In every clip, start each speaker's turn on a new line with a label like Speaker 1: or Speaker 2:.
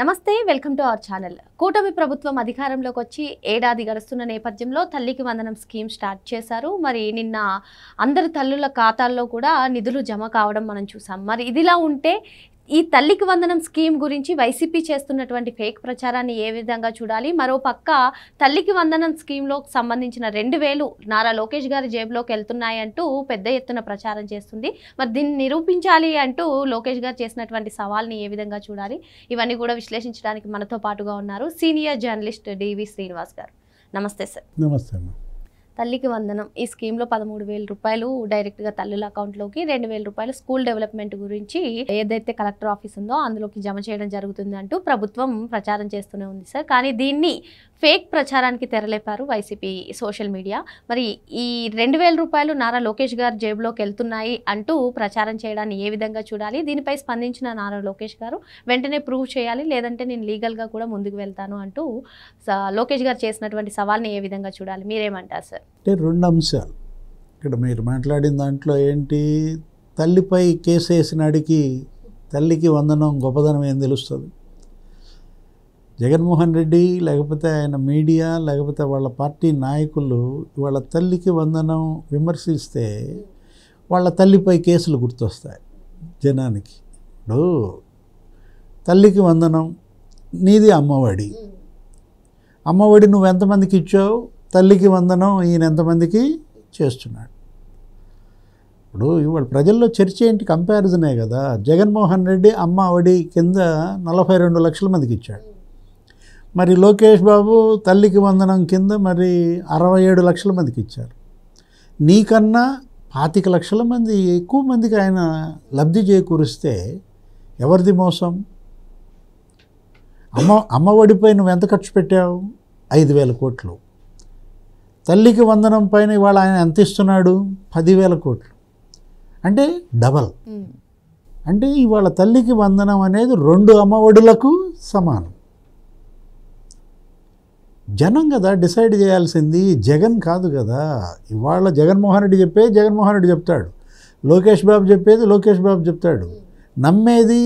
Speaker 1: నమస్తే, welcome to our channel. కూటమి ప్రభుత్వం అధికారంలోకి వచ్చి ఏడాది గడుస్తున్న నేపథ్యంలో తల్లికి వందనం స్కీమ్ స్టార్ట్ చేశారు. మరి నిన్న అందరి తల్లుల ఖాతాల్లో కూడా నిధులు జమ కావడం మనం చూసాం. మరి ఇదిలా ఉంటే ఈ తల్లికి వందనం స్కీమ్ గురించి వైసీపీ చేస్తున్నటువంటి ఫేక్ ప్రచారాన్ని ఏ విధంగా చూడాలి? మరో పక్క తల్లికి వందనం స్కీమ్లో సంబంధించిన 2,000 నారా లోకేష్ గారి జేబులోకి వెళ్తున్నాయంటూ పెద్ద ఎత్తున ప్రచారం చేస్తుంది. మరి దీన్ని నిరూపించాలి అంటూ లోకేష్ గారు చేసినటువంటి సవాల్ని ఏ విధంగా చూడాలి? ఇవన్నీ కూడా విశ్లేషించడానికి మనతో పాటుగా ఉన్నారు సీనియర్ జర్నలిస్ట్ డివి శ్రీనివాస్ గారు. నమస్తే సార్.
Speaker 2: నమస్తే అమ్మ.
Speaker 1: తల్లికి వందనం ఈ స్కీమ్లో 13,000 రూపాయలు డైరెక్ట్గా తల్లుల అకౌంట్లోకి, 2,000 రూపాయలు స్కూల్ డెవలప్మెంట్ గురించి ఏదైతే కలెక్టర్ ఆఫీస్ ఉందో అందులోకి జమ చేయడం జరుగుతుంది అంటూ ప్రభుత్వం ప్రచారం చేస్తూనే ఉంది సార్. కానీ దీన్ని ఫేక్ ప్రచారానికి తెరలేపారు వైసీపీ సోషల్ మీడియా. మరి ఈ 2,000 రూపాయలు నారా లోకేష్ గారు జేబులోకి వెళ్తున్నాయి అంటూ ప్రచారం చేయడాన్ని ఏ విధంగా చూడాలి? దీనిపై స్పందించిన నారా లోకేష్ గారు వెంటనే ప్రూవ్ చేయాలి, లేదంటే నేను లీగల్గా కూడా ముందుకు వెళ్తాను అంటూ లోకేష్ గారు చేసినటువంటి సవాల్ని ఏ విధంగా చూడాలి? మీరేమంటారు సార్?
Speaker 2: అంటే 2 అంశాలు ఇక్కడ మీరు మాట్లాడిన దాంట్లో ఏంటి, తల్లిపై కేసు వేసినాడికి తల్లికి వందనం గొప్పదనం ఏం తెలుస్తుంది? జగన్మోహన్ రెడ్డి లేకపోతే ఆయన మీడియా లేకపోతే వాళ్ళ పార్టీ నాయకులు వాళ్ళ తల్లికి వందనం విమర్శిస్తే వాళ్ళ తల్లిపై కేసులు గుర్తొస్తాయి జనానికి. ఇప్పుడు తల్లికి వందనం, నీది అమ్మఒడి. అమ్మఒడి నువ్వు ఎంతమందికి ఇచ్చావు? తల్లికి వందనం ఈయన ఎంతమందికి చేస్తున్నాడు? ఇప్పుడు ఇవాళ ప్రజల్లో చర్చ ఏంటి? కంపారిజనే కదా. జగన్మోహన్ రెడ్డి అమ్మఒడి కింద 42 లక్షల మందికి ఇచ్చాడు. మరి లోకేష్ బాబు తల్లికి వందనం కింద మరి 67 లక్షల మందికి ఇచ్చారు. నీకన్నా 25 లక్షల మంది ఎక్కువ మందికి ఆయన లబ్ధి చేకూరిస్తే ఎవరిది మోసం? అమ్మఒడిపై నువ్వు ఎంత ఖర్చు పెట్టావు? 5,000 కోట్లు. తల్లికి వందనం పైన ఇవాళ ఆయన ఎంత ఇస్తున్నాడు? 10,000 కోట్లు. అంటే డబల్. అంటే ఇవాళ తల్లికి వందనం అనేది 2 అమ్మఒడులకు సమానం. జనం కదా డిసైడ్ చేయాల్సింది, జగన్ కాదు కదా. ఇవాళ జగన్మోహన్ రెడ్డి చెప్పేది జగన్మోహన్ రెడ్డి చెప్తాడు, లోకేష్ బాబు చెప్పేది లోకేష్ బాబు చెప్తాడు. నమ్మేది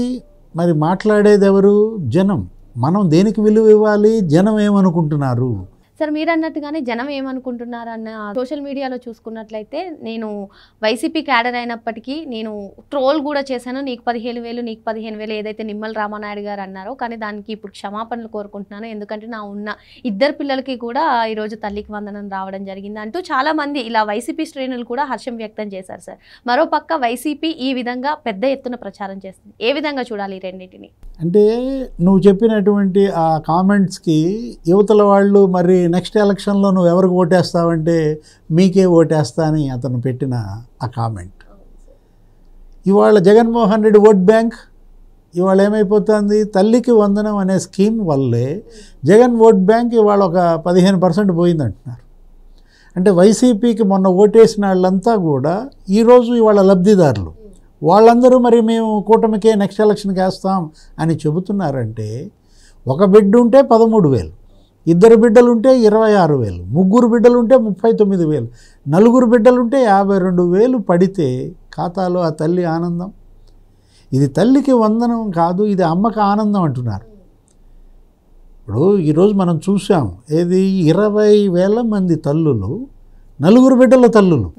Speaker 2: మరి మాట్లాడేది ఎవరు? జనం. మనం దేనికి విలువ ఇవ్వాలి? జనం ఏమనుకుంటున్నారు?
Speaker 1: సార్, మీరు అన్నట్టుగానే జనం ఏమనుకుంటున్నారు అన్న సోషల్ మీడియాలో చూసుకున్నట్లయితే, నేను వైసీపీ క్యాడర్ అయినప్పటికీ నేను ట్రోల్ కూడా చేశాను. నీకు 15,000 నీకు 15,000 ఏదైతే నిమ్మల రామానాయుడు గారు అన్నారో, కానీ దానికి ఇప్పుడు క్షమాపణలు కోరుకుంటున్నాను. ఎందుకంటే నా ఉన్న 2 పిల్లలకి కూడా ఈరోజు తల్లికి వందనం రావడం జరిగింది అంటూ చాలామంది ఇలా వైసీపీ శ్రేణులు కూడా హర్షం వ్యక్తం చేశారు సార్. మరోపక్క వైసీపీ ఈ విధంగా పెద్ద ఎత్తున ప్రచారం చేస్తుంది. ఏ విధంగా చూడాలి ఈ రెండింటిని?
Speaker 2: అంటే నువ్వు చెప్పినటువంటి ఆ కామెంట్స్కి యువతల వాళ్ళు మరి నెక్స్ట్ ఎలక్షన్లో నువ్వు ఎవరికి ఓటేస్తావంటే మీకే ఓటేస్తా అని అతను పెట్టిన ఆ కామెంట్. ఇవాళ జగన్మోహన్ రెడ్డి ఓట్ బ్యాంక్ ఇవాళ ఏమైపోతుంది? తల్లికి వందనం అనే స్కీమ్ వల్లే జగన్ ఓట్ బ్యాంక్ ఇవాళ ఒక 15% పోయిందంటున్నారు. అంటే వైసీపీకి మొన్న ఓటేసిన వాళ్ళంతా కూడా ఈరోజు ఇవాళ లబ్ధిదారులు. వాళ్ళందరూ మరి మేము కూటమికే నెక్స్ట్ ఎలక్షన్కి వేస్తాం అని చెబుతున్నారంటే, ఒక బిడ్డ ఉంటే 13,000, 2 బిడ్డలుంటే 26,000, 3 బిడ్డలుంటే 39,000, 4 బిడ్డలుంటే 52,000 పడితే ఖాతాలో ఆ తల్లి ఆనందం. ఇది తల్లికి వందనం కాదు, ఇది అమ్మకి ఆనందం అంటున్నారు. ఇప్పుడు ఈరోజు మనం చూసాం, ఏది 20,000 మంది తల్లులు, 4 బిడ్డల తల్లులు,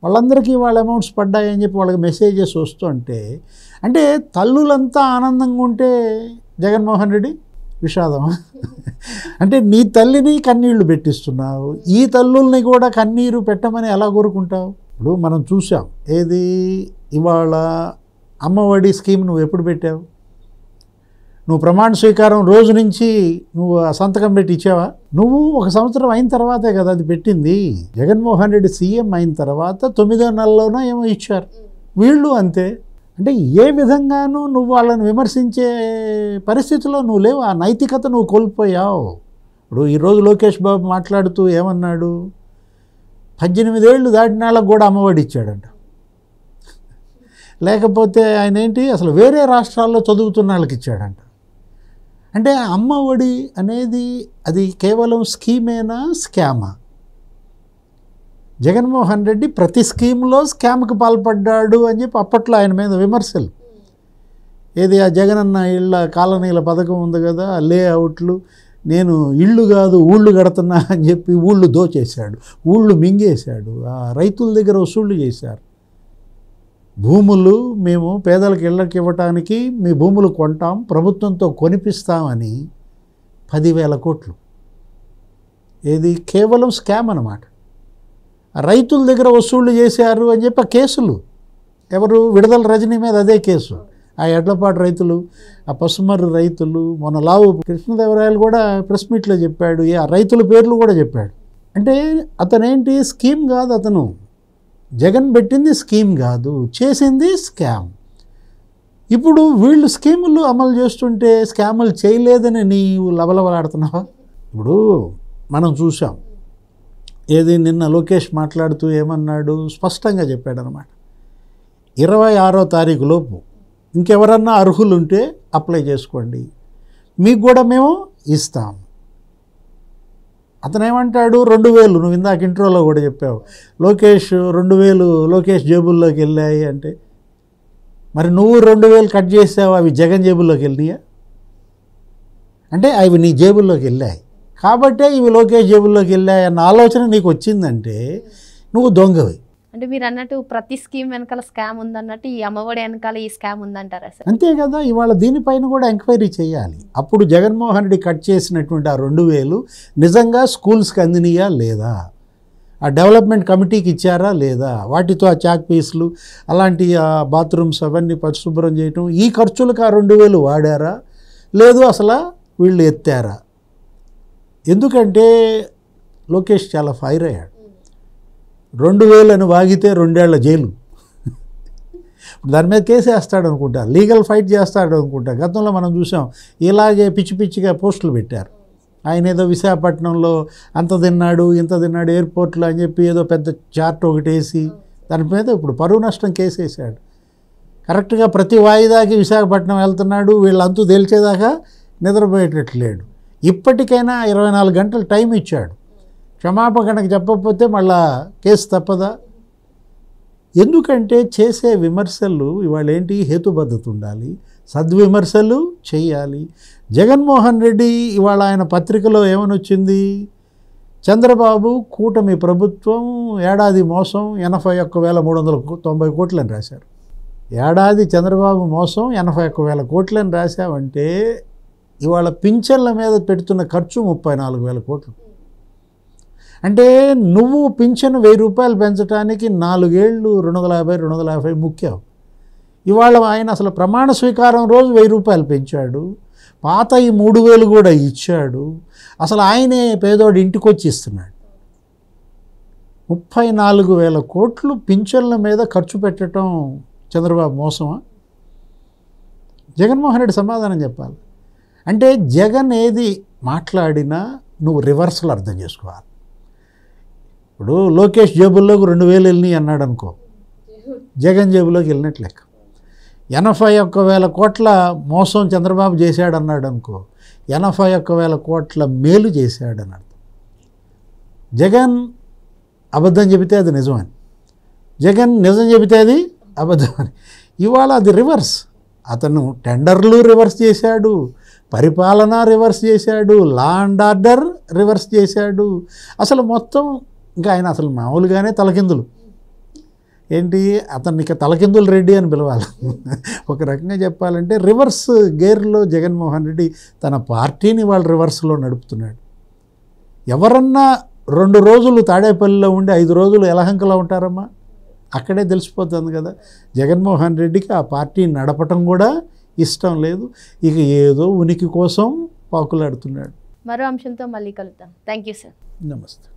Speaker 2: వాళ్ళందరికీ వాళ్ళ అమౌంట్స్ పడ్డాయని చెప్పి వాళ్ళకి మెసేజెస్ వస్తుంటే, అంటే తల్లులంతా ఆనందంగా ఉంటే జగన్మోహన్ రెడ్డి విషాదమా? అంటే నీ తల్లిని కన్నీళ్లు పెట్టిస్తున్నావు, ఈ తల్లుల్ని కూడా కన్నీరు పెట్టమని ఎలా కోరుకుంటావు? ఇప్పుడు మనం చూసాం, ఏది ఇవాళ అమ్మఒడి స్కీమ్ నువ్వు ఎప్పుడు పెట్టావు? నువ్వు ప్రమాణ స్వీకారం రోజు నుంచి నువ్వు సంతకం పెట్టి ఇచ్చావా? నువ్వు 1 సంవత్సరం అయిన తర్వాతే కదా అది పెట్టింది. జగన్మోహన్ రెడ్డి సీఎం అయిన తర్వాత 9వ నెలలోనో ఏమో ఇచ్చారు. వీళ్ళు అంతే. అంటే ఏ విధంగానూ నువ్వు వాళ్ళని విమర్శించే పరిస్థితిలో నువ్వు లేవు. ఆ నైతికత నువ్వు కోల్పోయావు. ఇప్పుడు ఈరోజు లోకేష్ బాబు మాట్లాడుతూ ఏమన్నాడు? 18 ఏళ్ళు దాటిన వాళ్ళకు కూడా అమ్మఒడి ఇచ్చాడంట. లేకపోతే ఆయన ఏంటి, అసలు వేరే రాష్ట్రాల్లో చదువుతున్న వాళ్ళకి ఇచ్చాడంట. అంటే అమ్మఒడి అనేది అది కేవలం స్కీమేనా, స్కామా? జగన్మోహన్ రెడ్డి ప్రతి స్కీమ్లో స్కామ్కి పాల్పడ్డాడు అని చెప్పి అప్పట్లో ఆయన మీద విమర్శలు. ఏది ఆ జగనన్న ఇళ్ళ కాలనీల పథకం ఉంది కదా, లేఅవుట్లు, నేను ఇళ్ళు కాదు ఊళ్ళు కడుతున్నా అని చెప్పి ఊళ్ళు దోచేశాడు, ఊళ్ళు మింగేశాడు, ఆ రైతుల దగ్గర వసూళ్ళు చేశారు. భూములు మేము పేదలకు ఇళ్ళకి ఇవ్వటానికి మీ భూములు కొంటాం, ప్రభుత్వంతో కొనిపిస్తామని 10,000 కోట్లు. ఏది కేవలం స్కామ్ అన్నమాట. రైతుల దగ్గర వసూళ్ళు చేశారు అని చెప్పి కేసులు, ఎవరు విడుదల రజనీ మీద అదే కేసు, ఆ ఎడ్లపాటు రైతులు, ఆ పసుమర్రి రైతులు, మొన్న లావు కృష్ణదేవరాయలు కూడా ప్రెస్ మీట్లో చెప్పాడు, ఆ రైతుల పేర్లు కూడా చెప్పాడు. అంటే అతనేంటి స్కీమ్ కాదు, అతను జగన్ పెట్టింది స్కీమ్ కాదు, చేసింది స్కామ్. ఇప్పుడు వీళ్ళు స్కీములు అమలు చేస్తుంటే స్కాములు చేయలేదని నీవు లబలబలాడుతున్నావా? ఇప్పుడు మనం చూసాం, ఏది నిన్న లోకేష్ మాట్లాడుతూ ఏమన్నాడు, స్పష్టంగా చెప్పాడనమాట, 26వ తారీఖు లోపు ఇంకెవరన్నా అర్హులు ఉంటే అప్లై చేసుకోండి, మీకు కూడా మేము ఇస్తాం. అతను ఏమంటాడు, 2,000, నువ్వు ఇందాక ఇంట్రోలో కూడా చెప్పావు, లోకేష్ 2,000 లోకేష్ జేబుల్లోకి వెళ్ళాయి అంటే, మరి నువ్వు 2,000 కట్ చేసావు, అవి జగన్ జేబుల్లోకి వెళ్ళినాయా? అంటే అవి నీ జేబుల్లోకి వెళ్ళాయి కాబట్టే ఇవి లోకేష్ జేబుల్లోకి వెళ్ళాయి అన్న ఆలోచన నీకు వచ్చిందంటే నువ్వు దొంగవి.
Speaker 1: అంటే మీరు అన్నట్టు ప్రతి స్కీమ్ వెనకాల స్కామ్ ఉందన్నట్టు ఈ అమ్మఒడి వెనకాల ఈ స్కామ్ ఉందంటారా సార్?
Speaker 2: అంతే కదా, ఇవాళ దీనిపైన కూడా ఎంక్వైరీ చేయాలి. అప్పుడు జగన్మోహన్ రెడ్డి కట్ చేసినటువంటి ఆ 2,000 నిజంగా స్కూల్స్కి అందినయా లేదా, ఆ డెవలప్మెంట్ కమిటీకి ఇచ్చారా లేదా, వాటితో ఆ చాక్ పీసులు అలాంటి బాత్రూమ్స్ అవన్నీ పరిశుభ్రం చేయటం, ఈ ఖర్చులకు ఆ 2,000 వాడారా లేదు, అసలు వీళ్ళు ఎత్తారా? ఎందుకంటే లోకేష్ చాలా ఫైర్ అయ్యాడు. 2,000 అని వాగితే 2 ఏళ్ల జైలు, దాని మీద కేసు వేస్తాడు అనుకుంటా, లీగల్ ఫైట్ చేస్తాడు అనుకుంటా. గతంలో మనం చూసాం, ఇలాగే పిచ్చి పిచ్చిగా పోస్టులు పెట్టారు. ఆయన ఏదో విశాఖపట్నంలో అంత తిన్నాడు ఇంత తిన్నాడు ఎయిర్పోర్ట్లో అని చెప్పి ఏదో పెద్ద చార్ట్ ఒకటి వేసి దాని మీద ఇప్పుడు పరువు నష్టం కేసు వేసాడు. కరెక్ట్గా ప్రతి వాయిదాకి విశాఖపట్నం వెళ్తున్నాడు, వీళ్ళంతూ తేల్చేదాకా నిద్రపోయేటట్లేడు. ఇప్పటికైనా 24 గంటలు టైం ఇచ్చాడు, క్షమాపణకు చెప్పకపోతే మళ్ళా కేసు తప్పదా? ఎందుకంటే చేసే విమర్శలు ఇవాళ ఏంటి, హేతుబద్ధత ఉండాలి, సద్విమర్శలు చేయాలి. జగన్మోహన్ రెడ్డి ఇవాళ ఆయన పత్రికలో ఏమని వచ్చింది, చంద్రబాబు కూటమి ప్రభుత్వం ఏడాది మోసం 81,390 కోట్లని రాశారు. ఏడాది చంద్రబాబు మోసం 81,000 కోట్లని రాశావంటే ఇవాళ పింఛన్ల మీద పెడుతున్న ఖర్చు 34,000 కోట్లు. అంటే నువ్వు పింఛను 1,000 రూపాయలు పెంచడానికి 4 ఏళ్ళు 250 ముఖ్యం. ఇవాళ ఆయన అసలు ప్రమాణ స్వీకారం రోజు 1,000 రూపాయలు పెంచాడు, పాత ఈ 3,000 కూడా ఇచ్చాడు. అసలు ఆయనే పేదోడు ఇంటికి వచ్చి ఇస్తున్నాడు. 34,000 కోట్లు పింఛన్ల మీద ఖర్చు పెట్టడం చంద్రబాబు మోసమా? జగన్మోహన్ రెడ్డి సమాధానం చెప్పాలి. అంటే జగన్ ఏది మాట్లాడినా నువ్వు రివర్సల్ అర్థం చేసుకోవాలి. ఇప్పుడు లోకేష్ జేబుల్లోకి 2,000 వెళ్ళినాయి అన్నాడు అనుకో, జగన్ జేబులోకి వెళ్ళినట్టు లెక్క. 81,000 కోట్ల మోసం చంద్రబాబు చేశాడు అన్నాడు అనుకో, 81,000 కోట్ల మేలు చేశాడన్నాడు. జగన్ అబద్ధం చెబితే అది నిజమని, జగన్ నిజం చెబితే అది అబద్ధం అని. ఇవాళ అది రివర్స్. అతను టెండర్లు రివర్స్ చేశాడు, పరిపాలన రివర్స్ చేశాడు, లా అండ్ ఆర్డర్ రివర్స్ చేశాడు. అసలు మొత్తం ఇంకా ఆయన అసలు మామూలుగానే తలకిందులు. ఏంటి అతన్ని ఇక తలకిందులు రెడ్డి అని పిలవాలి. ఒక రకంగా చెప్పాలంటే రివర్స్ గేర్లో జగన్మోహన్ రెడ్డి తన పార్టీని వాళ్ళు రివర్స్లో నడుపుతున్నాడు. ఎవరన్నా 2 రోజులు తాడేపల్లిలో ఉండి 5 రోజులు యలహంకలో ఉంటారమ్మా, అక్కడే తెలిసిపోతుంది కదా. జగన్మోహన్ రెడ్డికి ఆ పార్టీని నడపటం కూడా ఇష్టం లేదు, ఇక ఏదో ఉనికి కోసం పాకులాడుతున్నాడు.
Speaker 1: మరో అంశంతో మళ్ళీ కలుద్దాం. Thank you sir.
Speaker 2: నమస్తే.